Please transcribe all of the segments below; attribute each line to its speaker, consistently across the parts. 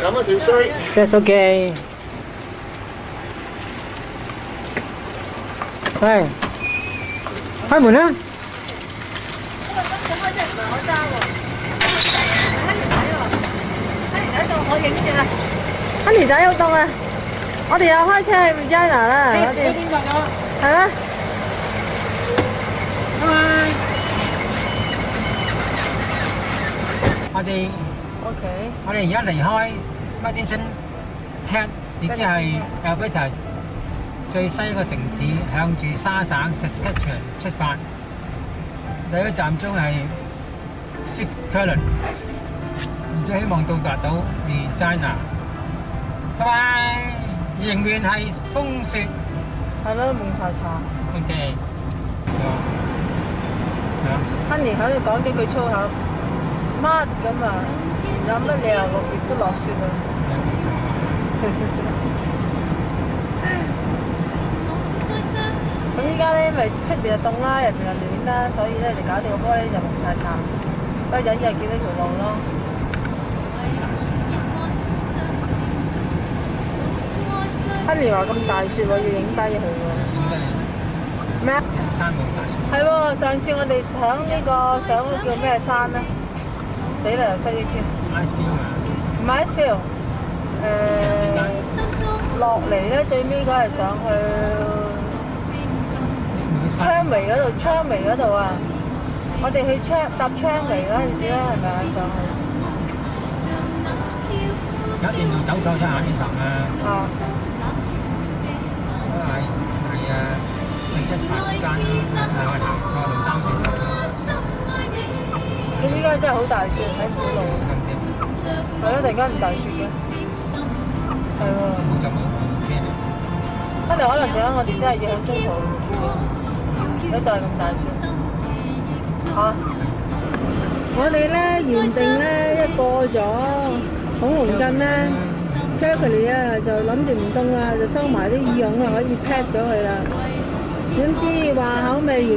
Speaker 1: 飲咗少水。
Speaker 2: That's okay。喂，開門啦！
Speaker 3: 開真唔係我揸喎，係蝦仔喎，蝦仔到我影住啦。蝦仔好凍啊！我哋又開車去 Regina 啦，我哋係咩？
Speaker 2: 拜拜。我哋而家離開 Medicine Hat， 亦即係 Alberta 最西一個城市，向住沙省 Saskatchewan 出發。第一個站中係 St. Cullen， 然之後希望到達到 Regina。拜拜。迎面係風雪。
Speaker 3: 係咯，蒙查查。
Speaker 2: OK。
Speaker 3: Honey 喺度講幾句粗口，乜咁啊？有乜理由6月都落雪啊？咁依家咧，咪出邊就凍啦，入邊就暖啦，所以咧就搞到個玻璃就蒙查查，不過隱約見到條路咯。Honey 話咁大雪喎，要影低佢喎。咩？
Speaker 2: 山冇大雪。
Speaker 3: 係喎，上次我哋上呢個上嗰個叫咩山咧？死啦，又失憶添。
Speaker 2: Icefield 啊。
Speaker 3: 唔係 Icefield， 落嚟咧最尾嗰係上去Tramway嗰度，Tramway嗰度啊！我哋去搭 Tramway嗰陣時咧，係咪啊上去？
Speaker 2: 有一段路走錯咗下天堂啊！
Speaker 3: 啊！
Speaker 2: 係即係之間係我行錯路擔住頭。
Speaker 3: 咁依家真係好大雪喺小路。係咯，突然間唔大雪嘅。係喎。
Speaker 2: 冇就冇車啦。
Speaker 3: 可能我哋真係要喺中途住嘅，如果就係咁大雪。嚇！我哋咧原定咧一過咗恐龍鎮咧 Calgary 啊，就諗住唔凍啦，就收埋啲羽絨啊，可以 pack 咗佢啦。點知話口未完，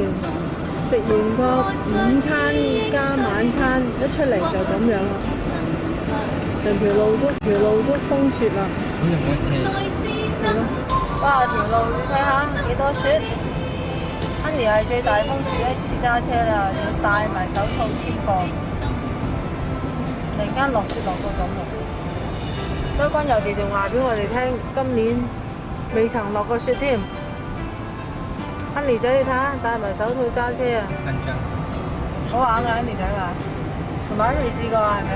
Speaker 3: 食完個午餐加晚餐，一出嚟就咁樣啦，成條路都風雪啦。
Speaker 2: 咁又冇車。
Speaker 3: 係咯。哇！條路你睇下幾多雪。Honey 係最大風雪一次揸車啦，要戴埋手套添噃。突然間落雪落到咁喎。周君遊仲話俾我哋聽，今年未曾落過雪添。Honey 仔你睇下，戴埋手套揸車啊！
Speaker 2: 緊張。
Speaker 3: 好玩啊！Honey 仔話，同埋未試過係咪？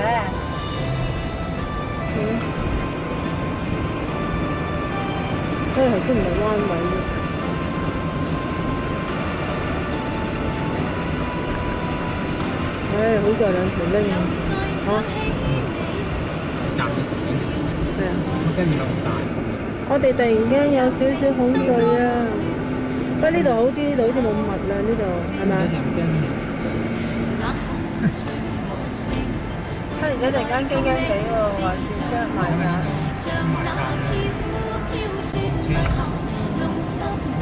Speaker 3: 頭先唔係彎位嘅。好在兩條拎嚇。
Speaker 2: 站咗條拎。
Speaker 3: 係啊。
Speaker 2: 我驚面落大。
Speaker 3: 我哋突然間有少少恐懼啊！不過呢度好啲，呢度好似冇咁密啦，呢度係咪？Honey仔突然間驚驚地喎，話轉張埋眼。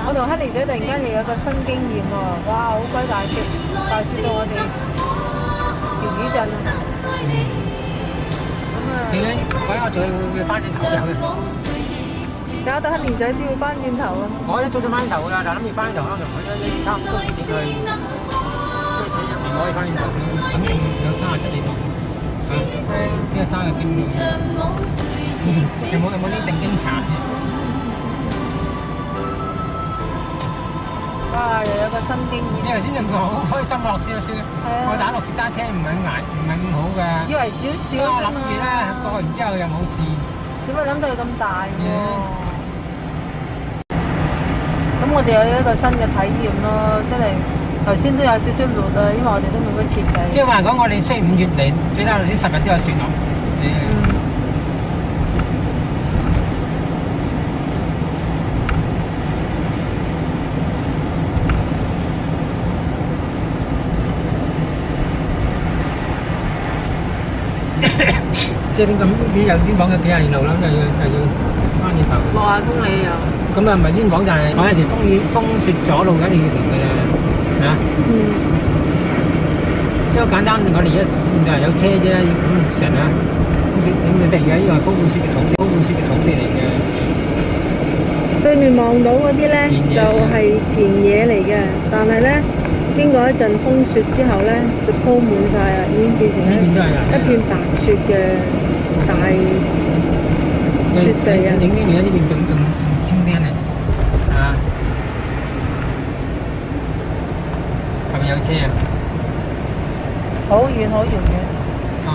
Speaker 3: 我同Honey仔突然間又有個新經驗喎，哇！好鬼大雪，大雪到我哋條魚震啊！咁啊，
Speaker 2: 我仲要翻轉頭嘅。
Speaker 3: 搞到Honey仔都要翻轉頭啊！
Speaker 2: 我都早咗翻轉頭㗎啦，但係諗住翻轉頭可能佢都差唔多幾點去，即係入面可以翻轉頭，肯定有37地方。即係生日經驗。有冇啲定經茶？
Speaker 3: 哇！又有個新經驗。
Speaker 2: 你頭先仲講好開心落雪啊！我打落雪揸車唔係咁好㗎。
Speaker 3: 以為少少
Speaker 2: 啊嘛。諗住咧過完之後又冇事。
Speaker 3: 點解諗到佢咁大喎？咁我哋有一個新嘅體驗咯，真係頭先都有少少熱啊，因為我哋都冇乜設備。
Speaker 2: 即係話講，我哋雖然5月嚟，最低呢10日都有雪落。即係點咁？你有啲網有幾廿年路啦，又要翻轉頭。
Speaker 3: 60公里又。
Speaker 2: 咁啊，唔係先講就係我有時風雪阻路，一定要停嘅啦，係嘛？即係好簡單，我哋而家現在有車啫，咁成啊，好似你哋而家呢個係高本雪嘅草地，高本雪嘅草地嚟嘅。
Speaker 3: 對面望到嗰啲咧
Speaker 2: 田野
Speaker 3: 就係田野嚟嘅，但係咧經過一陣風雪之後咧就鋪滿晒啦，已經變成
Speaker 2: 呢邊都係啊
Speaker 3: 一片白雪嘅大雪地啊！
Speaker 2: 影呢邊呢邊仲青啲嚟，啊，係咪有車啊？
Speaker 3: 好遠好遠嘅，
Speaker 2: 我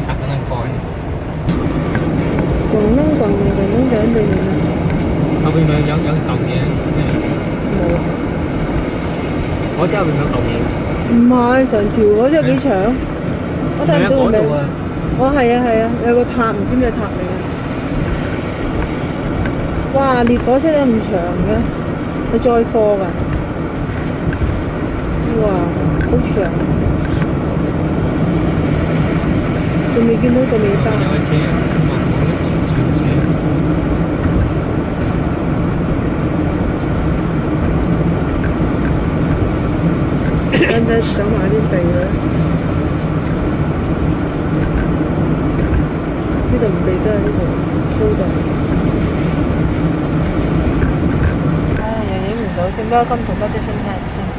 Speaker 2: 搭緊個過去，
Speaker 3: 廣東廣東就喺對面啦。
Speaker 2: 後邊咪有嚿嘢，
Speaker 3: 冇，
Speaker 2: 火車後邊有嚿嘢。
Speaker 3: 唔係成條火車幾長？我睇唔到個名。哦，係啊，有個塔，唔知咩塔嚟嘅。哇！列火車都咁長嘅，係載貨㗎。哇！好長，仲未見到個尾巴。
Speaker 2: 有架車，咁啊，冇成船車。使唔使想買啲地咧？
Speaker 3: 呢度唔避得，呢度蘇到。唉，又影唔到，點解金同北的星期先？